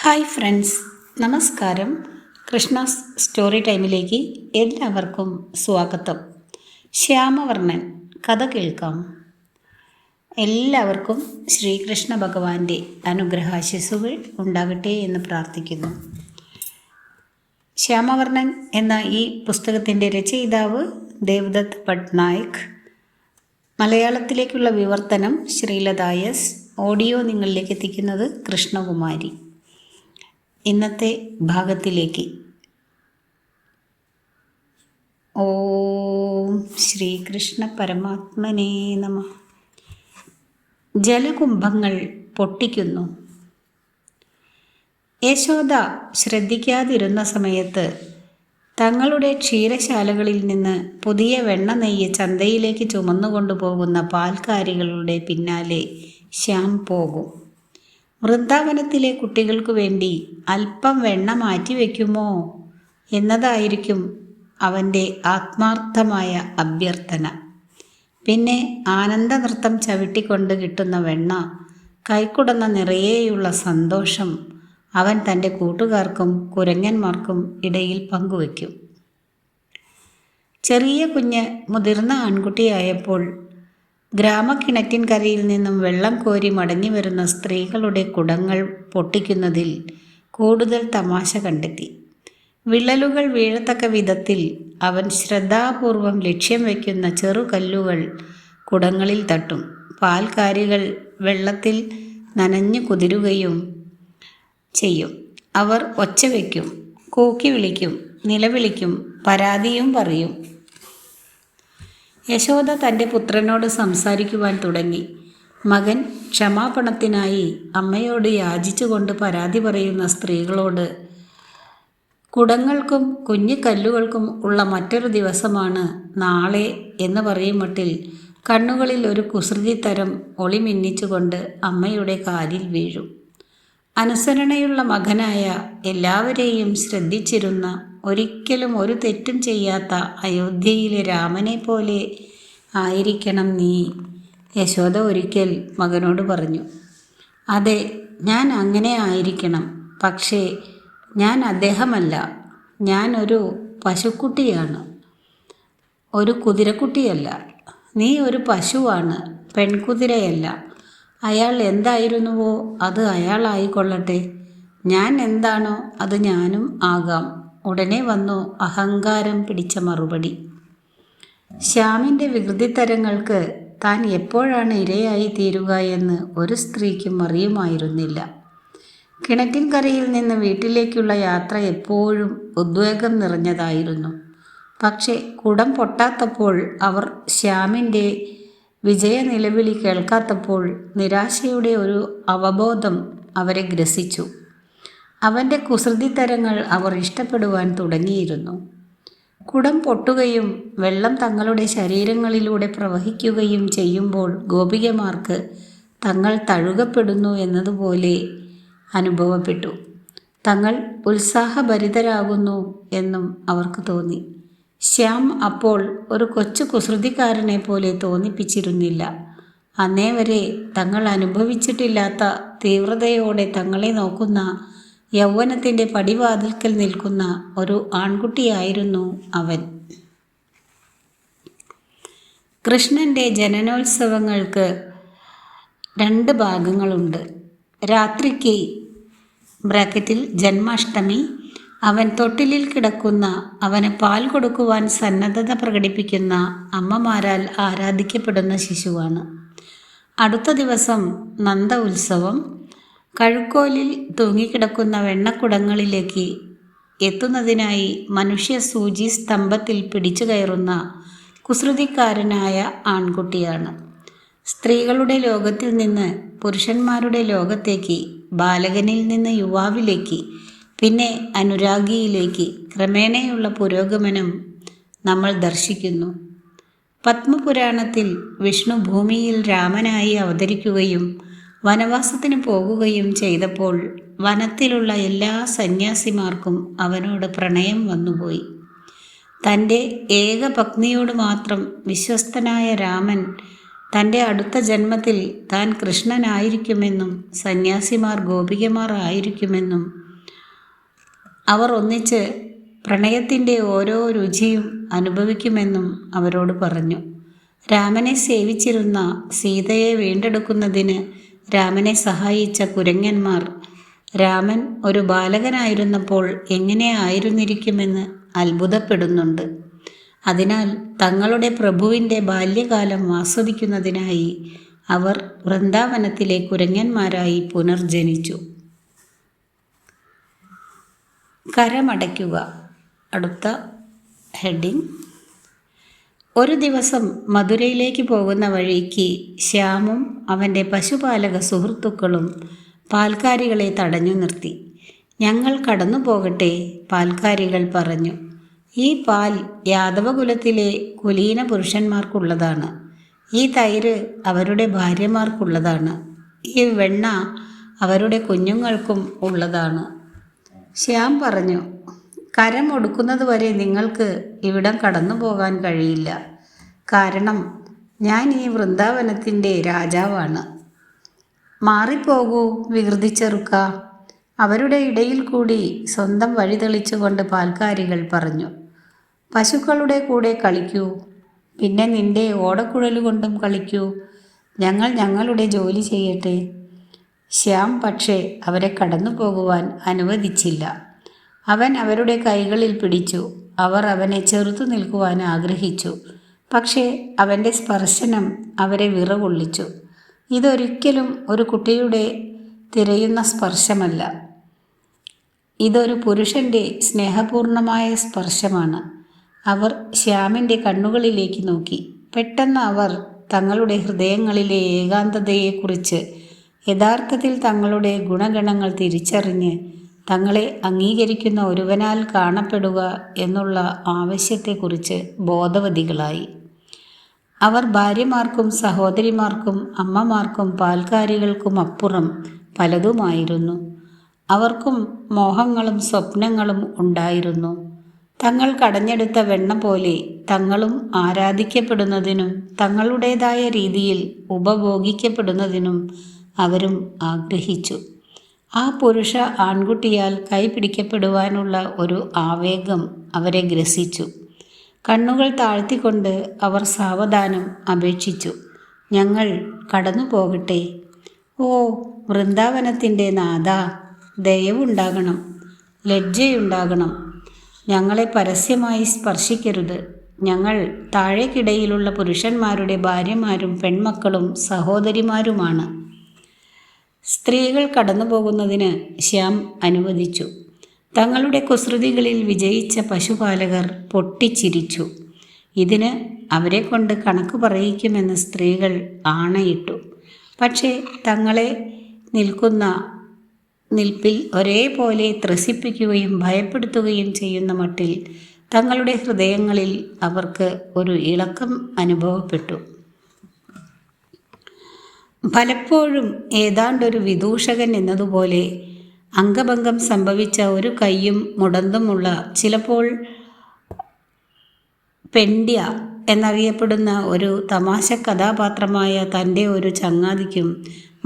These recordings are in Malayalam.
ഹായ് ഫ്രണ്ട്സ്, നമസ്കാരം. കൃഷ്ണാസ് സ്റ്റോറി ടൈമിലേക്ക് എല്ലാവർക്കും സ്വാഗതം. ശ്യാമവർണ്ണൻ കഥ കേൾക്കാം. എല്ലാവർക്കും ശ്രീകൃഷ്ണ ഭഗവാന്റെ അനുഗ്രഹാശിസ്സുകൾ ഉണ്ടാകട്ടെ എന്ന് പ്രാർത്ഥിക്കുന്നു. ശ്യാമവർണ്ണൻ എന്ന ഈ പുസ്തകത്തിൻ്റെ രചയിതാവ് ദേവദത്ത് പട്നായിക്. മലയാളത്തിലേക്കുള്ള വിവർത്തനം ശ്രീലത എസ്. ഓഡിയോ നിങ്ങളിലേക്ക് എത്തിക്കുന്നത് കൃഷ്ണകുമാരി. ഇന്നത്തെ ഭാഗത്തിലേക്ക്. ഓം ശ്രീകൃഷ്ണ പരമാത്മനേ നമഃ. ജലകുംഭങ്ങൾ പൊട്ടിക്കുന്നു. യശോദ ശ്രദ്ധിക്കാതിരുന്ന സമയത്ത് തങ്ങളുടെ ക്ഷീരശാലകളിൽ നിന്ന് പുതിയ വെണ്ണ നെയ്യ് ചന്തയിലേക്ക് ചുമന്നുകൊണ്ടുപോകുന്ന പാൽക്കാരികളുടെ പിന്നാലെ ശ്യാം പോകും. വൃന്ദാവനത്തിലെ കുട്ടികൾക്കു വേണ്ടി അല്പം വെണ്ണ മാറ്റിവെക്കുമോ എന്നതായിരിക്കും അവൻ്റെ ആത്മാർത്ഥമായ അഭ്യർത്ഥന. പിന്നെ ആനന്ദനൃത്തം ചവിട്ടിക്കൊണ്ട് കിട്ടുന്ന വെണ്ണ കൈക്കുടന്ന നിറയെയുള്ള സന്തോഷം അവൻ തൻ്റെ കൂട്ടുകാർക്കും കുരങ്ങന്മാർക്കും ഇടയിൽ പങ്കുവയ്ക്കും. ചെറിയ കുഞ്ഞ് മുതിർന്ന ആൺകുട്ടിയായപ്പോൾ ഗ്രാമക്കിണറ്റിൻകരയിൽ നിന്നും വെള്ളം കോരി മടങ്ങി വരുന്ന സ്ത്രീകളുടെ കുടങ്ങൾ പൊട്ടിക്കുന്നതിൽ കൂടുതൽ തമാശ കണ്ടെത്തി. വിള്ളലുകൾ വീഴത്തക്ക വിധത്തിൽ അവൻ ശ്രദ്ധാപൂർവം ലക്ഷ്യം വയ്ക്കുന്ന ചെറുകല്ലുകൾ കുടങ്ങളിൽ തട്ടും. പാൽക്കാരികൾ വെള്ളത്തിൽ നനഞ്ഞു കുതിരുകയും ചെയ്യും. അവർ ഒച്ച വയ്ക്കും, കൂക്കി വിളിക്കും, നിലവിളിക്കും, പരാതിയും പറയും. യശോദ തൻ്റെ പുത്രനോട് സംസാരിക്കുവാൻ തുടങ്ങി. മകൻ ക്ഷമാപണത്തിനായി അമ്മയോട് യാചിച്ചുകൊണ്ട് പരാതി പറയുന്ന സ്ത്രീകളോട് കുടങ്ങൾക്കും കുഞ്ഞു കല്ലുകൾക്കും ഉള്ള മറ്റൊരു ദിവസമാണ് നാളെ എന്ന് പറയും മട്ടിൽ കണ്ണുകളിൽ ഒരു കുസൃതിത്തരം ഒളി മിന്നിച്ചുകൊണ്ട് അമ്മയുടെ കാലിൽ വീഴും. അനുസരണയുള്ള മകനായ എല്ലാവരെയും ശ്രദ്ധിച്ചിരുന്ന, ഒരിക്കലും ഒരു തെറ്റും ചെയ്യാത്ത അയോധ്യയിലെ രാമനെ പോലെ ആയിരിക്കണം നീ, യശോദ ഒരിക്കൽ മകനോട് പറഞ്ഞു. അതെ, ഞാൻ അങ്ങനെ ആയിരിക്കണം. പക്ഷേ ഞാൻ അദ്ദേഹമല്ല. ഞാൻ ഒരു പശുക്കുട്ടിയാണ്, ഒരു കുതിരക്കുട്ടിയല്ല. നീ ഒരു പശുവാണ്, പെൺകുതിരയല്ല. അയാൾ എന്തായിരുന്നുവോ അത് അയാളായിക്കൊള്ളട്ടെ. ഞാൻ എന്താണോ അത് ഞാനും ആകാം. ഉടനെ വന്നു അഹങ്കാരം പിടിച്ച മറുപടി. ശ്യാമിൻ്റെ വികൃതിത്തരങ്ങൾക്ക് താൻ എപ്പോഴാണ് ഇരയായി തീരുക എന്ന് ഒരു സ്ത്രീക്കും അറിയുമായിരുന്നില്ല. കിണറ്റിൻകരയിൽ നിന്ന് വീട്ടിലേക്കുള്ള യാത്ര എപ്പോഴും ഉദ്വേഗം നിറഞ്ഞതായിരുന്നു. പക്ഷേ കുടം പൊട്ടാത്തപ്പോൾ, അവർ ശ്യാമിൻ്റെ വിജയ നിലവിളി കേൾക്കാത്തപ്പോൾ നിരാശയുടെ ഒരു അവബോധം അവരെ ഗ്രസിച്ചു. അവൻ്റെ കുസൃതിത്തരങ്ങൾ അവർ ഇഷ്ടപ്പെടുവാൻ തുടങ്ങിയിരുന്നു. കുടം പൊട്ടുകയും വെള്ളം തങ്ങളുടെ ശരീരങ്ങളിലൂടെ പ്രവഹിക്കുകയും ചെയ്യുമ്പോൾ ഗോപികമാർക്ക് തങ്ങൾ തഴുകപ്പെടുന്നു എന്നതുപോലെ അനുഭവപ്പെട്ടു. തങ്ങൾ ഉത്സാഹഭരിതരാകുന്നു എന്നും അവർക്ക് തോന്നി. ശ്യാം അപ്പോൾ ഒരു കൊച്ചു കുസൃതിക്കാരനെ പോലെ തോന്നിപ്പിച്ചിരുന്നില്ല. അന്നേ വരെ തങ്ങൾ അനുഭവിച്ചിട്ടില്ലാത്ത തീവ്രതയോടെ തങ്ങളെ നോക്കുന്ന, യൗവനത്തിൻ്റെ പടിവാതിൽക്കൽ നിൽക്കുന്ന ഒരു ആൺകുട്ടിയായിരുന്നു അവൻ. കൃഷ്ണൻ്റെ ജനനോത്സവങ്ങൾക്ക് 2 ഭാഗങ്ങളുണ്ട്. രാത്രിക്ക് ജന്മാഷ്ടമി അവൻ തൊട്ടിലിൽ കിടക്കുന്ന, അവന് പാൽ കൊടുക്കുവാൻ സന്നദ്ധത പ്രകടിപ്പിക്കുന്ന അമ്മമാരാൽ ആരാധിക്കപ്പെടുന്ന ശിശുവാണ്. അടുത്ത ദിവസം നന്ദ ഉത്സവം. കഴുക്കോലിൽ തൂങ്ങിക്കിടക്കുന്ന വെണ്ണക്കുടങ്ങളിലേക്ക് എത്തുന്നതിനായി മനുഷ്യ സൂചി സ്തംഭത്തിൽ പിടിച്ചു കയറുന്ന കുസൃതിക്കാരനായ ആൺകുട്ടിയാണ്. സ്ത്രീകളുടെ ലോകത്തിൽ നിന്ന് പുരുഷന്മാരുടെ ലോകത്തേക്ക്, ബാലകനിൽ നിന്ന് യുവാവിലേക്ക്, പിന്നെ അനുരാഗിയിലേക്ക് ക്രമേണയുള്ള പുരോഗമനം നമ്മൾ ദർശിക്കുന്നു. പത്മപുരാണത്തിൽ വിഷ്ണു ഭൂമിയിൽ രാമനായി അവതരിക്കുകയും വനവാസത്തിന് പോകുകയും ചെയ്തപ്പോൾ വനത്തിലുള്ള എല്ലാ സന്യാസിമാർക്കും അവനോട് പ്രണയം വന്നുപോയി. തൻ്റെ ഏക പത്നിയോട് മാത്രം വിശ്വസ്തനായ രാമൻ തൻ്റെ അടുത്ത ജന്മത്തിൽ താൻ കൃഷ്ണനായിരിക്കുമെന്നും സന്യാസിമാർ ഗോപികമാർ ആയിരിക്കുമെന്നും അവർ ഒന്നിച്ച് പ്രണയത്തിൻ്റെ ഓരോ രുചിയും അനുഭവിക്കുമെന്നും അവരോട് പറഞ്ഞു. രാമനെ സേവിച്ചിരുന്ന സീതയെ വീണ്ടെടുക്കുന്നതിന് രാമനെ സഹായിച്ച കുരങ്ങന്മാർ രാമൻ ഒരു ബാലകനായിരുന്നപ്പോൾ എങ്ങനെ ആയിരുന്നിരിക്കുമെന്ന് അത്ഭുതപ്പെടുന്നുണ്ട്. അതിനാൽ തങ്ങളുടെ പ്രഭുവിൻ്റെ ബാല്യകാലം ആസ്വദിക്കുന്നതിനായി അവർ വൃന്ദാവനത്തിലെ കുരങ്ങന്മാരായി പുനർജനിച്ചു. കരമടയ്ക്കുക. അടുത്ത ഹെഡിങ്. ഒരു ദിവസം മധുരയിലേക്ക് പോകുന്ന വഴിക്ക് ശ്യാമും അവൻ്റെ പശുപാലക സുഹൃത്തുക്കളും പാൽക്കാരികളെ തടഞ്ഞു നിർത്തി. ഞങ്ങൾ കടന്നു പോകട്ടെ, പാൽക്കാരികൾ പറഞ്ഞു. ഈ പാൽ യാദവകുലത്തിലെ കുലീന പുരുഷന്മാർക്കുള്ളതാണ്. ഈ തൈര് അവരുടെ ഭാര്യമാർക്കുള്ളതാണ്. ഈ വെണ്ണ അവരുടെ കുഞ്ഞുങ്ങൾക്കും ഉള്ളതാണ്. ശ്യാം പറഞ്ഞു, കരം ഒടുക്കുന്നതുവരെ നിങ്ങൾക്ക് ഇവിടം കടന്നു പോകാൻ കഴിയില്ല. കാരണം ഞാൻ ഈ വൃന്ദാവനത്തിൻ്റെ രാജാവാണ്. മാറിപ്പോകൂ വികൃതിച്ചെറുക്ക. അവരുടെ ഇടയിൽ കൂടി സ്വന്തം വഴി തെളിച്ചുകൊണ്ട് പാൽക്കാരികൾ പറഞ്ഞു. പശുക്കളുടെ കൂടെ കളിക്കൂ, പിന്നെ നിന്റെ ഓടക്കുഴലുകൊണ്ടും കളിക്കൂ. ഞങ്ങൾ ഞങ്ങളുടെ ജോലി ചെയ്യട്ടെ. ശ്യാം പക്ഷേ അവരെ കടന്നു പോകുവാൻ അനുവദിച്ചില്ല. അവൻ അവരുടെ കൈകളിൽ പിടിച്ചു. അവർ അവനെ ചെറുത്തു നിൽക്കുവാൻ ആഗ്രഹിച്ചു. പക്ഷേ അവൻ്റെ സ്പർശനം അവരെ വിറകൊള്ളിച്ചു. ഇതൊരിക്കലും ഒരു കുട്ടിയുടെ തിരയുന്ന സ്പർശമല്ല. ഇതൊരു പുരുഷൻ്റെ സ്നേഹപൂർണമായ സ്പർശമാണ്. അവർ ശ്യാമിൻ്റെ കണ്ണുകളിലേക്ക് നോക്കി. പെട്ടെന്ന് അവർ തങ്ങളുടെ ഹൃദയങ്ങളിലെ ഏകാന്തതയെക്കുറിച്ച്, യഥാർത്ഥത്തിൽ തങ്ങളുടെ ഗുണഗണങ്ങൾ തിരിച്ചറിഞ്ഞ് തങ്ങളെ അംഗീകരിക്കുന്ന ഒരുവനാൽ കാണപ്പെടുക എന്നുള്ള ആവശ്യത്തെക്കുറിച്ച് ബോധവതികളായി. അവർ ഭാര്യമാർക്കും സഹോദരിമാർക്കും അമ്മമാർക്കും പാൽക്കാരികൾക്കും അപ്പുറം പലതുമായിരുന്നു. അവർക്കും മോഹങ്ങളും സ്വപ്നങ്ങളും ഉണ്ടായിരുന്നു. തങ്ങൾ കടഞ്ഞെടുത്ത വെണ്ണ പോലെ തങ്ങളും ആരാധിക്കപ്പെടുന്നതിനും തങ്ങളുടേതായ രീതിയിൽ ഉപഭോഗിക്കപ്പെടുന്നതിനും അവരും ആഗ്രഹിച്ചു. ആ പുരുഷ ആൺകുട്ടിയാൽ കൈപിടിക്കപ്പെടുവാനുള്ള ഒരു ആവേഗം അവരെ ഗ്രസിച്ചു. കണ്ണുകൾ താഴ്ത്തിക്കൊണ്ട് അവർ സാവധാനം അപേക്ഷിച്ചു, ഞങ്ങൾ കടന്നു പോകട്ടെ. ഓ വൃന്ദാവനത്തിൻ്റെ നാഥ, ദയവുണ്ടാകണം, ലജ്ജയുണ്ടാകണം. ഞങ്ങളെ പരസ്യമായി സ്പർശിക്കരുത്. ഞങ്ങൾ താഴേക്കിടയിലുള്ള പുരുഷന്മാരുടെ ഭാര്യമാരും പെൺമക്കളും സഹോദരിമാരുമാണ്. സ്ത്രീകൾ കടന്നു പോകുന്നതിന് ശ്യാം അനുവദിച്ചു. തങ്ങളുടെ കുസൃതികളിൽ വിജയിച്ച പശുപാലകർ പൊട്ടിച്ചിരിച്ചു. ഇതിന് അവരെ കൊണ്ട് കണക്ക് പറയിക്കുമെന്ന് സ്ത്രീകൾ ആണയിട്ടു. പക്ഷേ തങ്ങളെ നിൽക്കുന്ന നിൽപ്പിൽ ഒരേപോലെ ത്രസിപ്പിക്കുകയും ഭയപ്പെടുത്തുകയും ചെയ്യുന്ന മട്ടിൽ തങ്ങളുടെ ഹൃദയങ്ങളിൽ അവർക്ക് ഒരു ഇളക്കം അനുഭവപ്പെട്ടു. പലപ്പോഴും ഏതാണ്ടൊരു വിദൂഷകൻ എന്നതുപോലെ അംഗഭംഗം സംഭവിച്ച ഒരു കൈയും മുടന്തുമുള്ള, ചിലപ്പോൾ പെണ്ഡ്യ എന്നറിയപ്പെടുന്ന ഒരു തമാശ കഥാപാത്രമായ തൻ്റെ ഒരു ചങ്ങാതിക്കും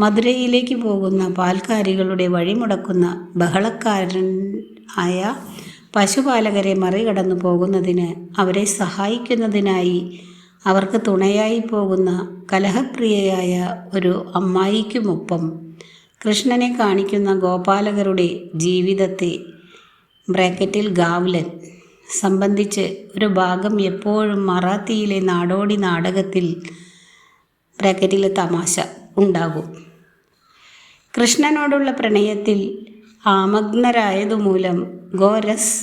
മധുരയിലേക്ക് പോകുന്ന പാൽക്കാരികളുടെ വഴിമുടക്കുന്ന ബഹളക്കാരൻ ആയ പശുപാലകരെ മറികടന്നു പോകുന്നതിന് അവരെ സഹായിക്കുന്നതിനായി അവർക്ക് തുണയായി പോകുന്ന കലഹപ്രിയയായ ഒരു അമ്മായിക്കുമൊപ്പം കൃഷ്ണനെ കാണിക്കുന്ന ഗോപാലകരുടെ ജീവിതത്തെ (ഗാവ്ലൻ) സംബന്ധിച്ച് ഒരു ഭാഗം എപ്പോഴും മറാത്തിയിലെ നാടോടി നാടകത്തിൽ തമാശ ഉണ്ടാകും. കൃഷ്ണനോടുള്ള പ്രണയത്തിൽ ആമഗ്നരായതുമൂലം ഗോരസ്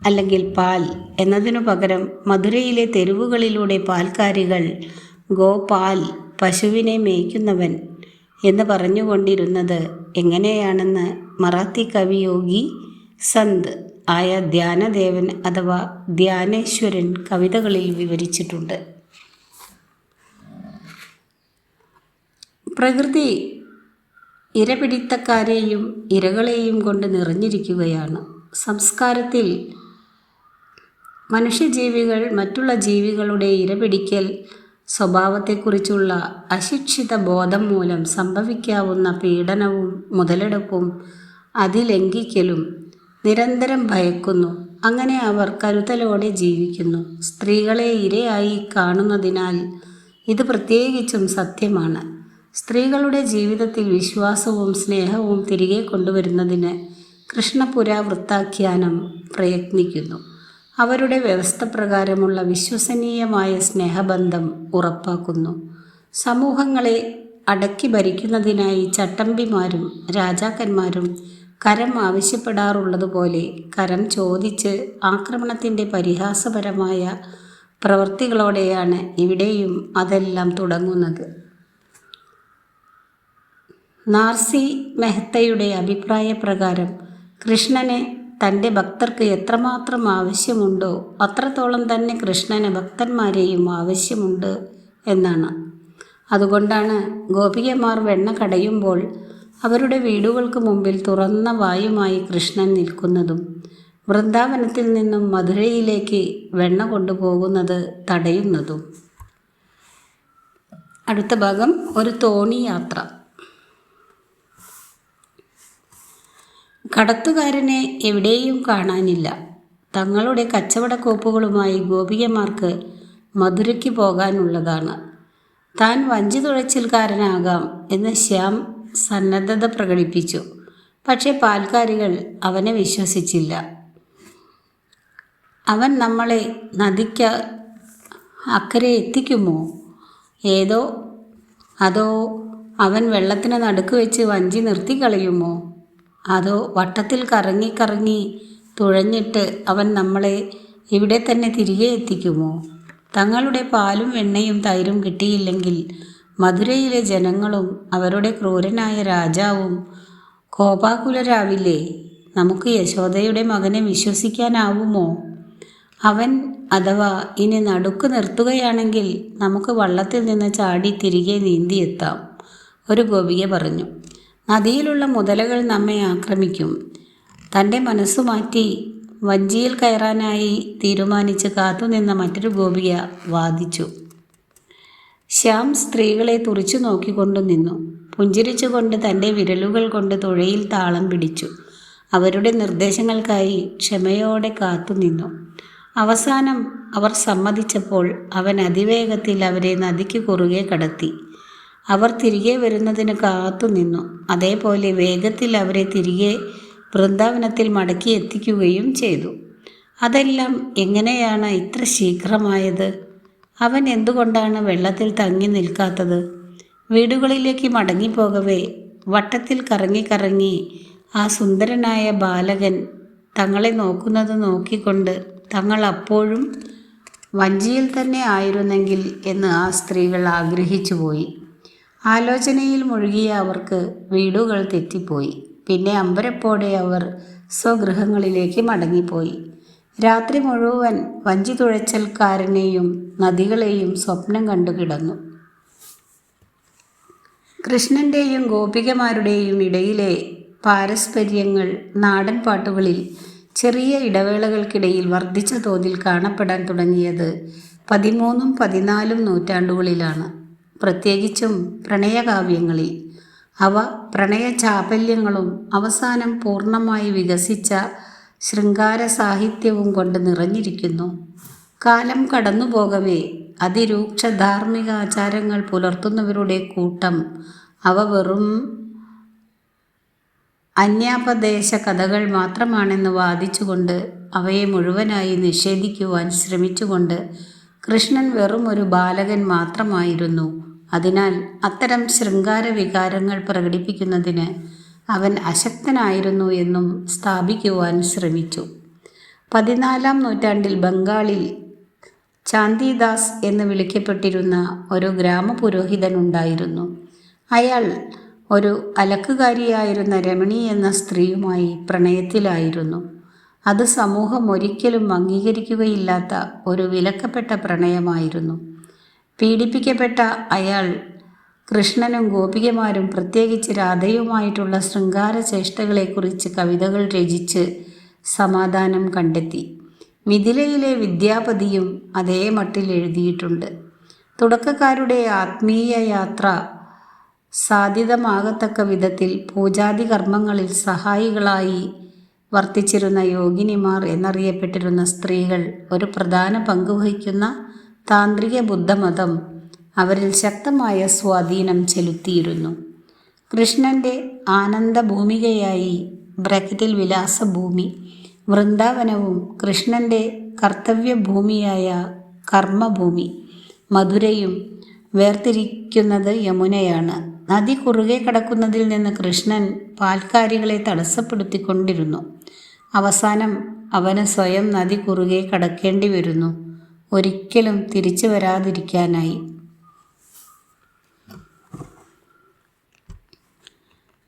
അല്ലെങ്കിൽ പാൽ എന്നതിനു പകരം മധുരയിലെ തെരുവുകളിലൂടെ പാൽക്കാരികൾ ഗോപാൽ, പശുവിനെ മേയ്ക്കുന്നവൻ എന്ന് പറഞ്ഞുകൊണ്ടിരുന്നത് എങ്ങനെയാണെന്ന് മറാത്തി കവി യോഗി സന്ത് ആയ ധ്യാനദേവൻ അഥവാ ധ്യാനേശ്വരൻ കവിതകളിൽ വിവരിച്ചിട്ടുണ്ട്. പ്രകൃതി ഇരപിടിത്തക്കാരെയും ഇരകളെയും കൊണ്ട് നിറഞ്ഞിരിക്കുകയാണ്. സംസ്കാരത്തിൽ മനുഷ്യജീവികൾ മറ്റുള്ള ജീവികളുടെ ഇരപിടിക്കൽ സ്വഭാവത്തെക്കുറിച്ചുള്ള അശിക്ഷിത ബോധം മൂലം സംഭവിക്കാവുന്ന പീഡനവും മുതലെടുപ്പും അതിലംഘിക്കലും നിരന്തരം ഭയക്കുന്നു. അങ്ങനെ അവർ കരുതലോടെ ജീവിക്കുന്നു. സ്ത്രീകളെ ഇരയായി കാണുന്നതിനാൽ ഇത് പ്രത്യേകിച്ചും സത്യമാണ്. സ്ത്രീകളുടെ ജീവിതത്തിൽ വിശ്വാസവും സ്നേഹവും തിരികെ കൊണ്ടുവരുന്നതിന് കൃഷ്ണപുരാവൃത്താഖ്യാനം പ്രയത്നിക്കുന്നു. അവരുടെ വ്യവസ്ഥ പ്രകാരമുള്ള വിശ്വസനീയമായ സ്നേഹബന്ധം ഉറപ്പാക്കുന്നു. സമൂഹങ്ങളെ അടക്കി ഭരിക്കുന്നതിനായി ചട്ടമ്പിമാരും രാജാക്കന്മാരും കരം ആവശ്യപ്പെടാറുള്ളതുപോലെ കരം ചോദിച്ച് ആക്രമണത്തിൻ്റെ പരിഹാസപരമായ പ്രവൃത്തികളോടെയാണ് ഇവിടെയും അതെല്ലാം തുടങ്ങുന്നത്. നാർസി മെഹ്തയുടെ അഭിപ്രായപ്രകാരം കൃഷ്ണനെ തൻ്റെ ഭക്തർക്ക് എത്രമാത്രം ആവശ്യമുണ്ടോ അത്രത്തോളം തന്നെ കൃഷ്ണന് ഭക്തന്മാരെയും ആവശ്യമുണ്ട് എന്നാണ്. അതുകൊണ്ടാണ് ഗോപികമാർ വെണ്ണ കടയുമ്പോൾ അവരുടെ വീടുകൾക്ക് മുമ്പിൽ തുറന്ന വായുമായി കൃഷ്ണൻ നിൽക്കുന്നതും വൃന്ദാവനത്തിൽ നിന്നും മധുരയിലേക്ക് വെണ്ണ കൊണ്ടുപോകുന്നത് തടയുന്നതും. അടുത്ത ഭാഗം ഒരു തോണി യാത്ര. കടത്തുകാരനെ എവിടെയും കാണാനില്ല. തങ്ങളുടെ കച്ചവടക്കോപ്പുകളുമായി ഗോപികമാർക്ക് മധുരയ്ക്ക് പോകാനുള്ളതാണ്. താൻ വഞ്ചി തുഴച്ചിൽക്കാരനാകാം എന്ന് ശ്യാം സന്നദ്ധത പ്രകടിപ്പിച്ചു. പക്ഷേ പാൽക്കാരികൾ അവനെ വിശ്വസിച്ചില്ല. അവൻ നമ്മളെ നദിക്ക് അക്കരെ എത്തിക്കുമോ? അതോ അവൻ വെള്ളത്തിന് നടുക്ക് വെച്ച് വഞ്ചി നിർത്തിക്കളയുമോ? അതോ വട്ടത്തിൽ കറങ്ങി കറങ്ങി തുഴഞ്ഞിട്ട് അവൻ നമ്മളെ ഇവിടെ തന്നെ തിരികെ എത്തിക്കുമോ? തങ്ങളുടെ പാലും വെണ്ണയും തൈരും കിട്ടിയില്ലെങ്കിൽ മധുരയിലെ ജനങ്ങളും അവരുടെ ക്രൂരനായ രാജാവും കോപാകുലരാവില്ലേ? നമുക്ക് യശോദയുടെ മകനെ വിശ്വസിക്കാനാവുമോ? അവൻ അഥവാ ഇനി നടുക്ക് നിർത്തുകയാണെങ്കിൽ നമുക്ക് വള്ളത്തിൽ നിന്ന് ചാടി തിരികെ നീന്തിയെത്താം, ഒരു ഗോപിക പറഞ്ഞു. നദിയിലുള്ള മുതലകൾ നമ്മെ ആക്രമിക്കും. തൻ്റെ മനസ്സു മാറ്റി വഞ്ചിയിൽ കയറാനായി തീരുമാനിച്ച് കാത്തുനിന്ന മറ്റൊരു ഗോപിക വാദിച്ചു. ശ്യാം സ്ത്രീകളെ തുറിച്ചു നോക്കിക്കൊണ്ടു നിന്നു. പുഞ്ചിരിച്ചുകൊണ്ട് തൻ്റെ വിരലുകൾ കൊണ്ട് തുഴയിൽ താളം പിടിച്ചു. അവരുടെ നിർദ്ദേശങ്ങൾക്കായി ക്ഷമയോടെ കാത്തുനിന്നു. അവസാനം അവർ സമ്മതിച്ചപ്പോൾ അവൻ അതിവേഗത്തിൽ അവരെ നദിക്ക് കുറുകെ കടത്തി. അവർ തിരികെ വരുന്നതിന് കാത്തുനിന്നു. അതേപോലെ വേഗത്തിൽ അവരെ തിരികെ വൃന്ദാവനത്തിൽ മടക്കി എത്തിക്കുകയും ചെയ്തു. അതെല്ലാം എങ്ങനെയാണ് ഇത്ര ശീഘ്രമായത്? അവൻ എന്തുകൊണ്ടാണ് വെള്ളത്തിൽ തങ്ങി നിൽക്കാത്തത്? വീടുകളിലേക്ക് മടങ്ങിപ്പോകവേ വട്ടത്തിൽ കറങ്ങി കറങ്ങി ആ സുന്ദരനായ ബാലകൻ തങ്ങളെ നോക്കുന്നത് നോക്കിക്കൊണ്ട് തങ്ങൾ അപ്പോഴും വഞ്ചിയിൽ തന്നെ ആയിരുന്നെങ്കിൽ എന്ന് ആ സ്ത്രീകൾ ആഗ്രഹിച്ചുപോയി. ആലോചനയിൽ മുഴുകിയ അവർക്ക് വീടുകൾ തെറ്റിപ്പോയി. പിന്നെ അമ്പരപ്പോടെ അവർ സ്വഗൃഹങ്ങളിലേക്ക് മടങ്ങിപ്പോയി. രാത്രി മുഴുവൻ വഞ്ചി തുഴച്ചൽക്കാരനെയും നദികളെയും സ്വപ്നം കണ്ടു കിടന്നു. കൃഷ്ണൻ്റെയും ഗോപികമാരുടെയും ഇടയിലെ പാരസ്പര്യങ്ങൾ നാടൻ പാട്ടുകളിൽ ചെറിയ ഇടവേളകൾക്കിടയിൽ വർദ്ധിച്ച തോതിൽ കാണപ്പെടാൻ തുടങ്ങിയത് 13ഉം 14ഉം നൂറ്റാണ്ടുകളിലാണ്. പ്രത്യേകിച്ചും പ്രണയകാവ്യങ്ങളിൽ. അവ പ്രണയ ചാപല്യങ്ങളും അവസാനം പൂർണ്ണമായി വികസിച്ച ശൃംഗാര സാഹിത്യവും കൊണ്ട് നിറഞ്ഞിരിക്കുന്നു. കാലം കടന്നുപോകവേ അതിരൂക്ഷ ധാർമ്മിക ആചാരങ്ങൾ പുലർത്തുന്നവരുടെ കൂട്ടം അവ വെറും അന്യാപദേശ കഥകൾ മാത്രമാണെന്ന് വാദിച്ചുകൊണ്ട് അവയെ മുഴുവനായി നിഷേധിക്കുവാൻ ശ്രമിച്ചുകൊണ്ട് കൃഷ്ണൻ വെറും ഒരു ബാലകൻ മാത്രമായിരുന്നു. അതിനാൽ അത്തരം ശൃംഗാര വികാരങ്ങൾ പ്രകടിപ്പിക്കുന്നതിന് അവൻ അശക്തനായിരുന്നു എന്നും സ്ഥാപിക്കുവാൻ ശ്രമിച്ചു. 14ആം നൂറ്റാണ്ടിൽ ബംഗാളിൽ ചാന്ദിദാസ് എന്ന് വിളിക്കപ്പെട്ടിരുന്ന ഒരു ഗ്രാമപുരോഹിതനുണ്ടായിരുന്നു. അയാൾ ഒരു അലക്കുകാരിയായിരുന്ന രമണി എന്ന സ്ത്രീയുമായി പ്രണയത്തിലായിരുന്നു. അത് സമൂഹം ഒരിക്കലും അംഗീകരിക്കുകയില്ലാത്ത ഒരു വിലക്കപ്പെട്ട പ്രണയമായിരുന്നു. പീഡിപ്പിക്കപ്പെട്ട അയാൾ കൃഷ്ണനും ഗോപികമാരും പ്രത്യേകിച്ച് രാധയുമായിട്ടുള്ള ശൃംഗാര ചേഷ്ടകളെക്കുറിച്ച് കവിതകൾ രചിച്ച് സമാധാനം കണ്ടെത്തി. മിഥിലയിലെ വിദ്യാപതിയും അതേ മട്ടിൽ എഴുതിയിട്ടുണ്ട്. തുടക്കക്കാരുടെ ആത്മീയ യാത്ര സാധ്യതമാകത്തക്ക വിധത്തിൽ പൂജാതി കർമ്മങ്ങളിൽ സഹായികളായി വർത്തിച്ചിരുന്ന യോഗിനിമാർ എന്നറിയപ്പെട്ടിരുന്ന സ്ത്രീകൾ ഒരു പ്രധാന പങ്കുവഹിക്കുന്ന താന്ത്രിക ബുദ്ധമതം അവരിൽ ശക്തമായ സ്വാധീനം ചെലുത്തിയിരുന്നു. കൃഷ്ണൻ്റെ ആനന്ദഭൂമികയായി ബ്രാക്കറ്റിൽ വിലാസഭൂമി വൃന്ദാവനവും കൃഷ്ണൻ്റെ കർത്തവ്യഭൂമിയായ കർമ്മഭൂമി മധുരയും വേർതിരിക്കുന്നത് യമുനയാണ്. നദി കുറുകെ കടക്കുന്നതിൽ നിന്ന് കൃഷ്ണൻ പാൽക്കാരികളെ തടസ്സപ്പെടുത്തിക്കൊണ്ടിരുന്നു. അവസാനം അവന് സ്വയം നദി കുറുകെ കടക്കേണ്ടി വരുന്നു, ഒരിക്കലും തിരിച്ചു വരാതിരിക്കാനായി.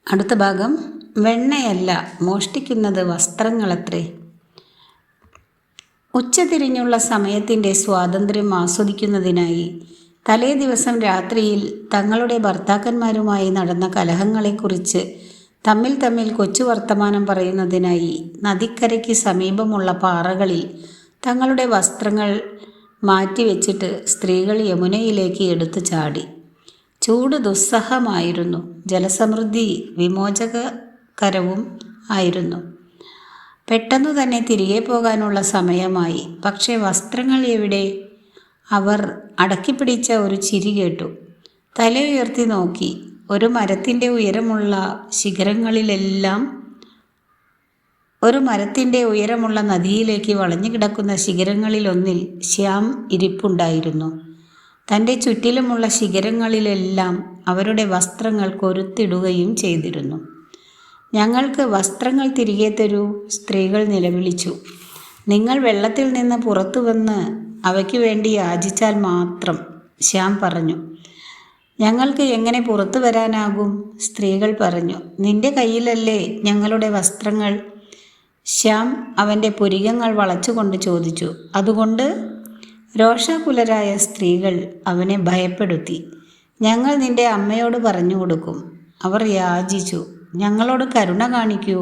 അടുത്ത ഭാഗം, വെണ്ണയല്ല മോഷ്ടിക്കുന്നത് വസ്ത്രങ്ങളത്രേ. ഉച്ചതിരിഞ്ഞുള്ള സമയത്തിൻ്റെ സ്വാതന്ത്ര്യം ആസ്വദിക്കുന്നതിനായി തലേ ദിവസം രാത്രിയിൽ തങ്ങളുടെ ഭർത്താക്കന്മാരുമായി നടന്ന കലഹങ്ങളെക്കുറിച്ച് തമ്മിൽ തമ്മിൽ കൊച്ചു വർത്തമാനം പറയുന്നതിനായി നദിക്കരയ്ക്ക് സമീപമുള്ള പാറകളിൽ തങ്ങളുടെ വസ്ത്രങ്ങൾ മാറ്റിവെച്ചിട്ട് സ്ത്രീകൾ യമുനയിലേക്ക് എടുത്തു ചാടി. ചൂട് ദുസ്സഹമായിരുന്നു, ജലസമൃദ്ധി വിമോചകരവും ആയിരുന്നു. പെട്ടെന്നു തന്നെ തിരികെ പോകാനുള്ള സമയമായി. പക്ഷേ വസ്ത്രങ്ങൾ എവിടെ? അവർ അടക്കിപ്പിടിച്ച ഒരു ചിരി കേട്ടു. തല ഉയർത്തി നോക്കി. ഒരു മരത്തിൻ്റെ ഉയരമുള്ള നദിയിലേക്ക് വളഞ്ഞു കിടക്കുന്ന ശിഖരങ്ങളിലൊന്നിൽ ശ്യാം ഇരിപ്പുണ്ടായിരുന്നു. തൻ്റെ ചുറ്റിലുമുള്ള ശിഖരങ്ങളിലെല്ലാം അവരുടെ വസ്ത്രങ്ങൾ കൊരുത്തിടുകയും ചെയ്തിരുന്നു. ഞങ്ങൾക്ക് വസ്ത്രങ്ങൾ തിരികെ തരൂ, സ്ത്രീകൾ നിലവിളിച്ചു. നിങ്ങൾ വെള്ളത്തിൽ നിന്ന് പുറത്തു വന്ന് അവയ്ക്ക് വേണ്ടി യാചിച്ചാൽ മാത്രം, ശ്യാം പറഞ്ഞു. ഞങ്ങൾക്ക് എങ്ങനെ പുറത്തു വരാനാകും? സ്ത്രീകൾ പറഞ്ഞു. നിന്റെ കയ്യിലല്ലേ ഞങ്ങളുടെ വസ്ത്രങ്ങൾ? ശ്യാം അവൻ്റെ പുരികങ്ങൾ വളച്ചുകൊണ്ട് ചോദിച്ചു. അതുകൊണ്ട്? രോഷാകുലരായ സ്ത്രീകൾ അവനെ ഭയപ്പെടുത്തി. ഞങ്ങൾ നിന്റെ അമ്മയോട് പറഞ്ഞു കൊടുക്കും. അവർ യാചിച്ചു. ഞങ്ങളോട് കരുണ കാണിക്കൂ.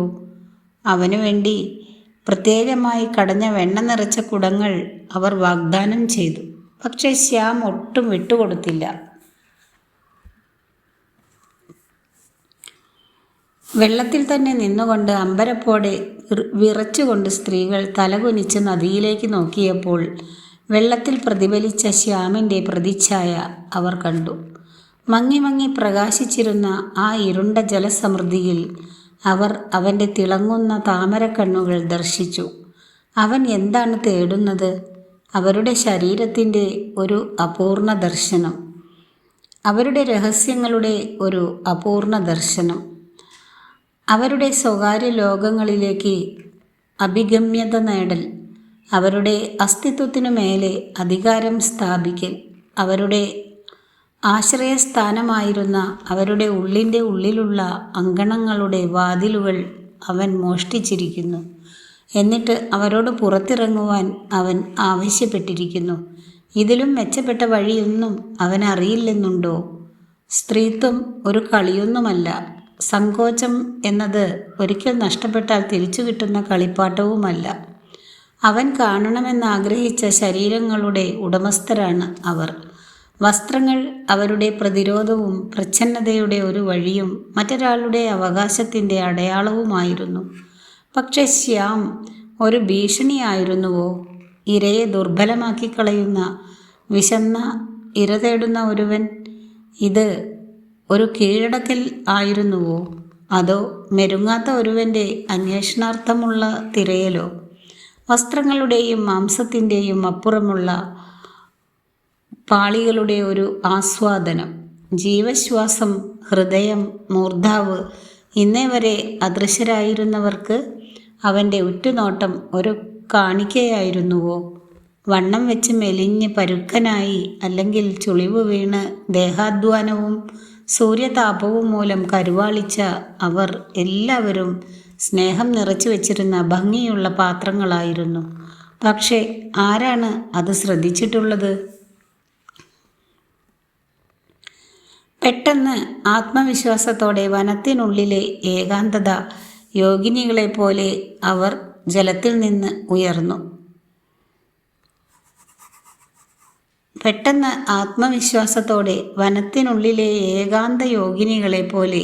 അവനു വേണ്ടി പ്രത്യേകമായി കടഞ്ഞ വെണ്ണ നിറച്ച കുടങ്ങൾ അവർ വാഗ്ദാനം ചെയ്തു. പക്ഷേ ശ്യാം ഒട്ടും വിട്ടുകൊടുത്തില്ല. വെള്ളത്തിൽ തന്നെ നിന്നുകൊണ്ട് അമ്പരപ്പോടെ വിറച്ചുകൊണ്ട് സ്ത്രീകൾ തലകുനിച്ച് നദിയിലേക്ക് നോക്കിയപ്പോൾ വെള്ളത്തിൽ പ്രതിഫലിച്ച ശ്യാമിൻ്റെ പ്രതിച്ഛായ അവർ കണ്ടു. മങ്ങി മങ്ങി പ്രകാശിച്ചിരുന്ന ആ ഇരുണ്ട ജലസമൃദ്ധിയിൽ അവർ അവൻ്റെ തിളങ്ങുന്ന താമരക്കണ്ണുകൾ ദർശിച്ചു. അവൻ എന്താണ് തേടുന്നത്? അവരുടെ ശരീരത്തിൻ്റെ ഒരു അപൂർണ ദർശനം, അവരുടെ രഹസ്യങ്ങളുടെ ഒരു അപൂർണ ദർശനം, അവരുടെ സ്വകാര്യ ലോകങ്ങളിലേക്ക് അഭിഗമ്യത നേടൽ, അവരുടെ അസ്തിത്വത്തിനു മേലെ അധികാരം സ്ഥാപിക്കൽ, അവരുടെ ആശ്രയസ്ഥാനമായിരുന്ന അവരുടെ ഉള്ളിൻ്റെ ഉള്ളിലുള്ള അങ്കണങ്ങളുടെ വാതിലുകൾ അവൻ മോഷ്ടിച്ചിരിക്കുന്നു. എന്നിട്ട് അവരോട് പുറത്തിറങ്ങുവാൻ അവൻ ആവശ്യപ്പെട്ടിരിക്കുന്നു. ഇതിലും മെച്ചപ്പെട്ട വഴിയൊന്നും അവനറിയില്ലെന്നുണ്ടോ? സ്ത്രീത്വം ഒരു കളിയൊന്നുമല്ല. സങ്കോചം എന്നത് ഒരിക്കൽ നഷ്ടപ്പെട്ടാൽ തിരിച്ചു കിട്ടുന്ന കളിപ്പാട്ടവുമല്ല. അവൻ കാണണമെന്നാഗ്രഹിച്ച ശരീരങ്ങളുടെ ഉടമസ്ഥരാണ് അവർ. വസ്ത്രങ്ങൾ അവരുടെ പ്രതിരോധവും പ്രച്ഛന്നതയുടെ ഒരു വഴിയും മറ്റൊരാളുടെ അവകാശത്തിൻ്റെ അടയാളവുമായിരുന്നു. പക്ഷേ ശ്യാം ഒരു ഭീഷണിയായിരുന്നുവോ? ഇരയെ ദുർബലമാക്കി കളയുന്ന, വിശന്ന ഇര തേടുന്ന ഒരുവൻ? ഇത് ഒരു കീഴടക്കൽ ആയിരുന്നുവോ? അതോ മെരുങ്ങാത്ത ഒരുവൻ്റെ അന്വേഷണാർത്ഥമുള്ള തിരയലോ? വസ്ത്രങ്ങളുടെയും മാംസത്തിൻ്റെയും അപ്പുറമുള്ള പാളികളുടെ ഒരു ആസ്വാദനം, ജീവശ്വാസം, ഹൃദയം, മൂർധാവ്, ഇന്നേ വരെ അദൃശ്യരായിരുന്നവർക്ക് അവൻ്റെ ഉറ്റുനോട്ടം ഒരു കാണിക്കയായിരുന്നുവോ? വണ്ണം വെച്ച് മെലിഞ്ഞ് പരുക്കനായി, അല്ലെങ്കിൽ ചുളിവ് വീണ് ദേഹാധ്വാനവും സൂര്യതാപവും മൂലം കരുവാളിച്ച അവർ എല്ലാവരും സ്നേഹം നിറച്ചു വച്ചിരുന്ന ഭംഗിയുള്ള പാത്രങ്ങളായിരുന്നു. പക്ഷേ ആരാണ് അത് ശ്രദ്ധിച്ചിട്ടുള്ളത്? പെട്ടെന്ന് ആത്മവിശ്വാസത്തോടെ വനത്തിനുള്ളിലെ ഏകാന്തത യോഗിനികളെപ്പോലെ അവർ ജലത്തിൽ നിന്ന് ഉയർന്നു. പെട്ടെന്ന് ആത്മവിശ്വാസത്തോടെ വനത്തിനുള്ളിലെ ഏകാന്ത യോഗിനികളെ പോലെ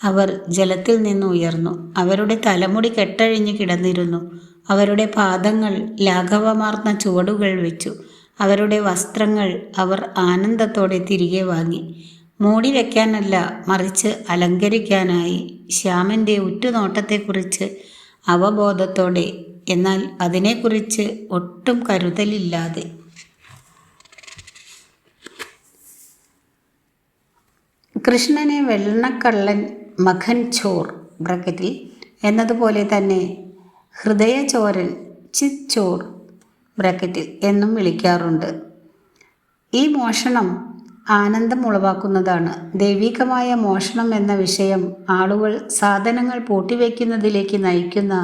അവർ ജലത്തിൽ നിന്ന് ഉയർന്നു. അവരുടെ തലമുടി കെട്ടഴിഞ്ഞു കിടന്നിരുന്നു. അവരുടെ പാദങ്ങൾ ലാഘവമാർന്ന ചുവടുകൾ വെച്ചു. അവരുടെ വസ്ത്രങ്ങൾ അവർ ആനന്ദത്തോടെ തിരികെ വാങ്ങി. മൂടി വയ്ക്കാനല്ല, മറിച്ച് അലങ്കരിക്കാനായി. ശ്യാമൻ്റെ ഉറ്റുനോട്ടത്തെക്കുറിച്ച് അവബോധത്തോടെ, എന്നാൽ അതിനെക്കുറിച്ച് ഒട്ടും കരുതലില്ലാതെ. കൃഷ്ണനെ വെണ്ണക്കള്ളൻ, മഖൻ ചോർ ബ്രാക്കറ്റിൽ എന്നതുപോലെ തന്നെ ഹൃദയചോരൻ, ചിത് ചോർ ബ്രാക്കറ്റിൽ എന്നും വിളിക്കാറുണ്ട്. ഈ മോഷണം ആനന്ദം ഉളവാക്കുന്നതാണ്. ദൈവികമായ മോഷണം എന്ന വിഷയം ആളുകൾ സാധനങ്ങൾ പൂട്ടിവെക്കുന്നതിലേക്ക് നയിക്കുന്ന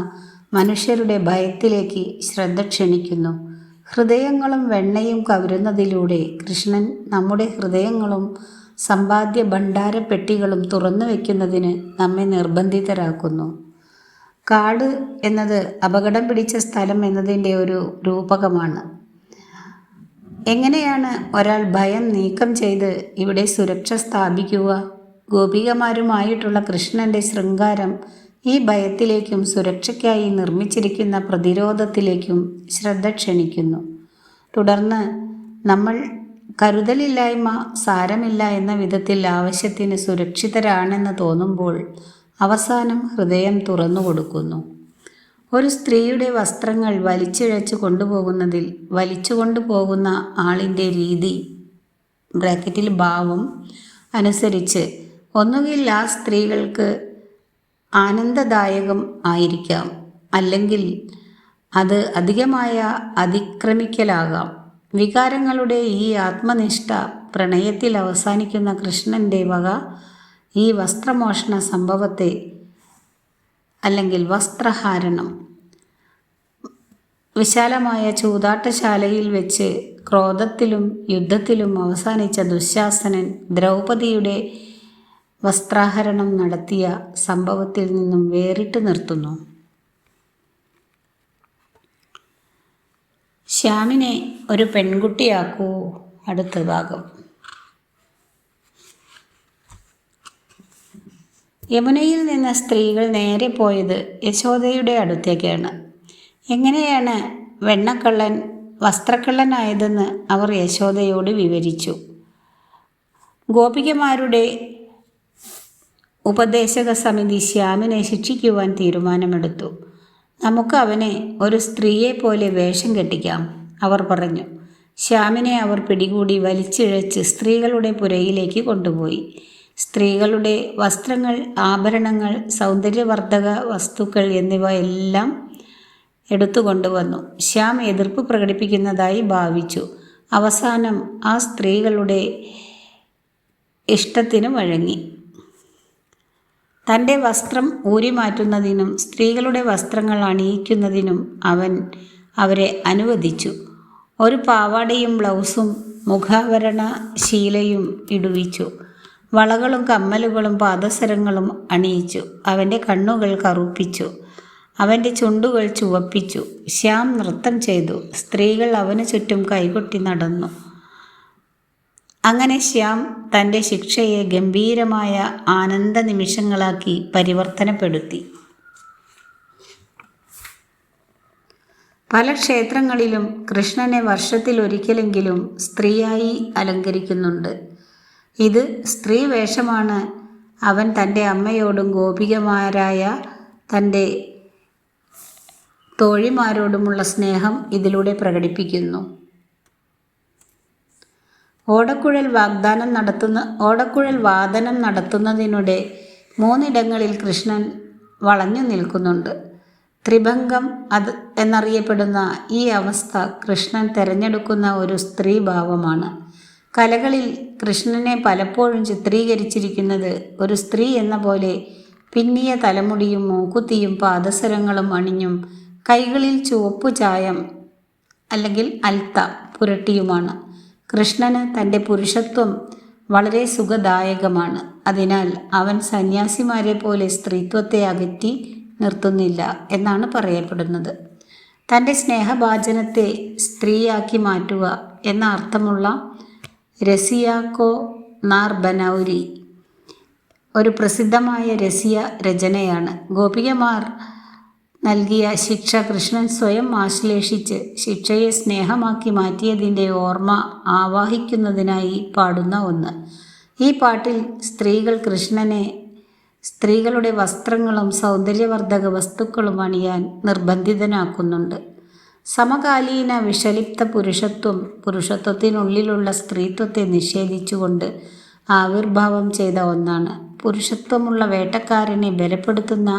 മനുഷ്യരുടെ ഭയത്തിലേക്ക് ശ്രദ്ധ ക്ഷണിക്കുന്നു. ഹൃദയങ്ങളും വെണ്ണയും കവരുന്നതിലൂടെ കൃഷ്ണൻ നമ്മുടെ ഹൃദയങ്ങളും സമ്പാദ്യ ഭണ്ഡാരപ്പെട്ടികളും തുറന്നു വയ്ക്കുന്നതിന് നമ്മെ നിർബന്ധിതരാക്കുന്നു. കാട് എന്നത് അപകടം പിടിച്ച സ്ഥലം എന്നതിൻ്റെ ഒരു രൂപകമാണ്. എങ്ങനെയാണ് ഒരാൾ ഭയം നീക്കം ചെയ്ത് ഇവിടെ സുരക്ഷ സ്ഥാപിക്കുക? ഗോപികമാരുമായിട്ടുള്ള കൃഷ്ണൻ്റെ ശൃംഗാരം ഈ ഭയത്തിലേക്കും സുരക്ഷയ്ക്കായി നിർമ്മിച്ചിരിക്കുന്ന പ്രതിരോധത്തിലേക്കും ശ്രദ്ധ ക്ഷണിക്കുന്നു. തുടർന്ന് നമ്മൾ കരുതലില്ലായ്മ സാരമില്ല എന്ന വിധത്തിൽ ആവശ്യത്തിന് സുരക്ഷിതരാണെന്ന് തോന്നുമ്പോൾ അവസാനം ഹൃദയം തുറന്നു കൊടുക്കുന്നു. ഒരു സ്ത്രീയുടെ വസ്ത്രങ്ങൾ വലിച്ചിഴച്ചു കൊണ്ടുപോകുന്നതിൽ വലിച്ചുകൊണ്ടുപോകുന്ന ആളിൻ്റെ രീതി ബ്രാക്കറ്റിൽ ഭാവം അനുസരിച്ച് ഒന്നുകിൽ ആ സ്ത്രീകൾക്ക് ആനന്ദദായകം ആയിരിക്കാം, അല്ലെങ്കിൽ അത് അധികമായ അതിക്രമിക്കലാകാം. വികാരങ്ങളുടെ ഈ ആത്മനിഷ്ഠ പ്രണയത്തിൽ അവസാനിക്കുന്ന കൃഷ്ണൻ്റെ വക ഈ വസ്ത്രമോഷണ സംഭവത്തെ, അല്ലെങ്കിൽ വസ്ത്രഹാരണം, വിശാലമായ ചൂതാട്ടശാലയിൽ വെച്ച് ക്രോധത്തിലും യുദ്ധത്തിലും അവസാനിച്ച ദുശാസനൻ ദ്രൗപദിയുടെ വസ്ത്രാഹരണം നടത്തിയ സംഭവത്തിൽ നിന്നും വേറിട്ട് നിർത്തുന്നു. ശ്യാമിനെ ഒരു പെൺകുട്ടിയാക്കൂ. അടുത്ത ഭാഗം. യമുനയിൽ നിന്ന് സ്ത്രീകൾ നേരെ പോയത് യശോദയുടെ അടുത്തേക്കാണ്. എങ്ങനെയാണ് വെണ്ണക്കള്ളൻ വസ്ത്രക്കള്ളനായതെന്ന് അവർ യശോദയോട് വിവരിച്ചു. ഗോപികമാരുടെ ഉപദേശക സമിതി ശ്യാമിനെ ശിക്ഷിക്കുവാൻ തീരുമാനമെടുത്തു. നമുക്ക് അവനെ ഒരു സ്ത്രീയെ പോലെ വേഷം കെട്ടിക്കാം, അവർ പറഞ്ഞു. ശ്യാമിനെ അവർ പിടികൂടി വലിച്ചിഴച്ച് സ്ത്രീകളുടെ പുരയിലേക്ക് കൊണ്ടുപോയി. സ്ത്രീകളുടെ വസ്ത്രങ്ങൾ, ആഭരണങ്ങൾ, സൗന്ദര്യവർദ്ധക വസ്തുക്കൾ എന്നിവ എല്ലാം എടുത്തുകൊണ്ടുവന്നു. ശ്യാം എതിർപ്പ് പ്രകടിപ്പിക്കുന്നതായി ഭാവിച്ചു. അവസാനം ആ സ്ത്രീകളുടെ ഇഷ്ടത്തിന് വഴങ്ങി. തൻ്റെ വസ്ത്രം ഊരിമാറ്റുന്നതിനും സ്ത്രീകളുടെ വസ്ത്രങ്ങൾ അണിയിക്കുന്നതിനും അവൻ അവരെ അനുവദിച്ചു. ഒരു പാവാടയും ബ്ലൗസും മുഖാവരണ ശീലയും ഇടുവിച്ചു. വളകളും കമ്മലുകളും പാദസരങ്ങളും അണിയിച്ചു. അവൻ്റെ കണ്ണുകൾ കറുപ്പിച്ചു. അവൻ്റെ ചുണ്ടുകൾ ചുവപ്പിച്ചു. ശ്യാം നൃത്തം ചെയ്തു. സ്ത്രീകൾ അവന് ചുറ്റും കൈകൊട്ടി നടന്നു. അങ്ങനെ ശ്യാം തൻ്റെ ശിക്ഷയെ ഗംഭീരമായ ആനന്ദ നിമിഷങ്ങളാക്കി പരിവർത്തനപ്പെടുത്തി. പല ക്ഷേത്രങ്ങളിലും കൃഷ്ണനെ വർഷത്തിലൊരിക്കലെങ്കിലും സ്ത്രീയായി അലങ്കരിക്കുന്നുണ്ട്. ഇത് സ്ത്രീ വേഷമാണ്. അവൻ തൻ്റെ അമ്മയോടും ഗോപികമാരായ തൻ്റെ തോഴിമാരോടുമുള്ള സ്നേഹം ഇതിലൂടെ പ്രകടിപ്പിക്കുന്നു. ഓടക്കുഴൽ വാദനം നടത്തുന്നതിനിടെ 3 ഇടങ്ങളിൽ കൃഷ്ണൻ വളഞ്ഞു നിൽക്കുന്നുണ്ട്. ത്രിഭംഗം എന്നറിയപ്പെടുന്ന ഈ അവസ്ഥ കൃഷ്ണൻ തിരഞ്ഞെടുക്കുന്ന ഒരു സ്ത്രീഭാവമാണ്. കലകളിൽ കൃഷ്ണനെ പലപ്പോഴും ചിത്രീകരിച്ചിരിക്കുന്നത് ഒരു സ്ത്രീ എന്ന പോലെ പിന്നിയ തലമുടിയും മൂക്കുത്തിയും പാദസരങ്ങളും അണിഞ്ഞും കൈകളിൽ ചുവപ്പു ചായം അല്ലെങ്കിൽ അൽത്ത പുരട്ടിയുമാണ്. കൃഷ്ണന് തൻ്റെ പുരുഷത്വം വളരെ സുഖദായകമാണ്. അതിനാൽ അവൻ സന്യാസിമാരെ പോലെ സ്ത്രീത്വത്തെ അകറ്റി നിർത്തുന്നില്ല എന്നാണ് പറയപ്പെടുന്നത്. തൻ്റെ സ്നേഹഭാജനത്തെ സ്ത്രീയാക്കി മാറ്റുക എന്ന അർത്ഥമുള്ള രസിയാക്കോ നാർ ബനൗരി ഒരു പ്രസിദ്ധമായ രസിയ രചനയാണ്. ഗോപികമാർ നൽകിയ ശിക്ഷ കൃഷ്ണൻ സ്വയം ആശ്ലേഷിച്ച് ശിക്ഷയെ സ്നേഹമാക്കി മാറ്റിയതിൻ്റെ ഓർമ്മ ആവാഹിക്കുന്നതിനായി പാടുന്ന ഒന്ന്. ഈ പാട്ടിൽ സ്ത്രീകൾ കൃഷ്ണനെ സ്ത്രീകളുടെ വസ്ത്രങ്ങളും സൗന്ദര്യവർദ്ധക വസ്തുക്കളും അണിയാൻ നിർബന്ധിതനാക്കുന്നുണ്ട്. സമകാലീന വിഷലിപ്ത പുരുഷത്വത്തിനുള്ളിലുള്ള സ്ത്രീത്വത്തെ നിഷേധിച്ചുകൊണ്ട് ആവിർഭാവം ചെയ്ത ഒന്നാണ്. പുരുഷത്വമുള്ള വേട്ടക്കാരനെ ബലപ്പെടുത്തുന്ന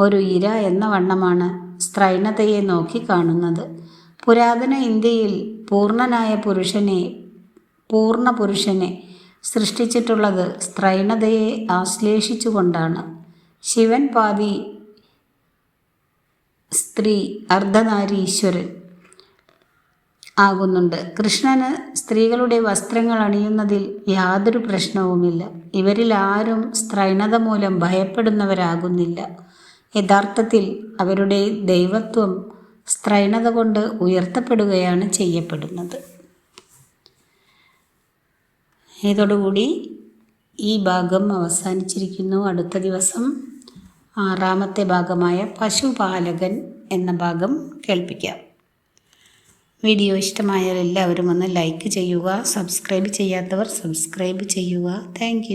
ഒരു ഇര എന്ന വണ്ണമാണ് സ്ത്രൈണതയെ നോക്കിക്കാണുന്നത്. പുരാതന ഇന്ത്യയിൽ പൂർണ്ണനായ പൂർണ്ണ പുരുഷനെ സൃഷ്ടിച്ചിട്ടുള്ളത് സ്ത്രൈണതയെ ആശ്ലേഷിച്ചുകൊണ്ടാണ്. ശിവൻ പാതി സ്ത്രീ അർദ്ധനാരീശ്വരൻ ആകുന്നുണ്ട്. കൃഷ്ണന് സ്ത്രീകളുടെ വസ്ത്രങ്ങൾ അണിയുന്നതിൽ യാതൊരു പ്രശ്നവുമില്ല. ഇവരിൽ ആരും സ്ത്രൈണത മൂലം ഭയപ്പെടുന്നവരാകുന്നില്ല. യഥാർത്ഥത്തിൽ അവരുടെ ദൈവത്വം സ്ത്രൈണത കൊണ്ട് ഉയർത്തപ്പെടുകയാണ് ചെയ്യപ്പെടുന്നത്. ഇതോടുകൂടി ഈ ഭാഗം അവസാനിച്ചിരിക്കുന്നു. അടുത്ത ദിവസം 6ാമത്തെ ഭാഗമായ പശുപാലകൻ എന്ന ഭാഗം കേൾപ്പിക്കാം. വീഡിയോ ഇഷ്ടമായാൽ എല്ലാവരും ഒന്ന് ലൈക്ക് ചെയ്യുക. സബ്സ്ക്രൈബ് ചെയ്യാത്തവർ സബ്സ്ക്രൈബ് ചെയ്യുക. താങ്ക്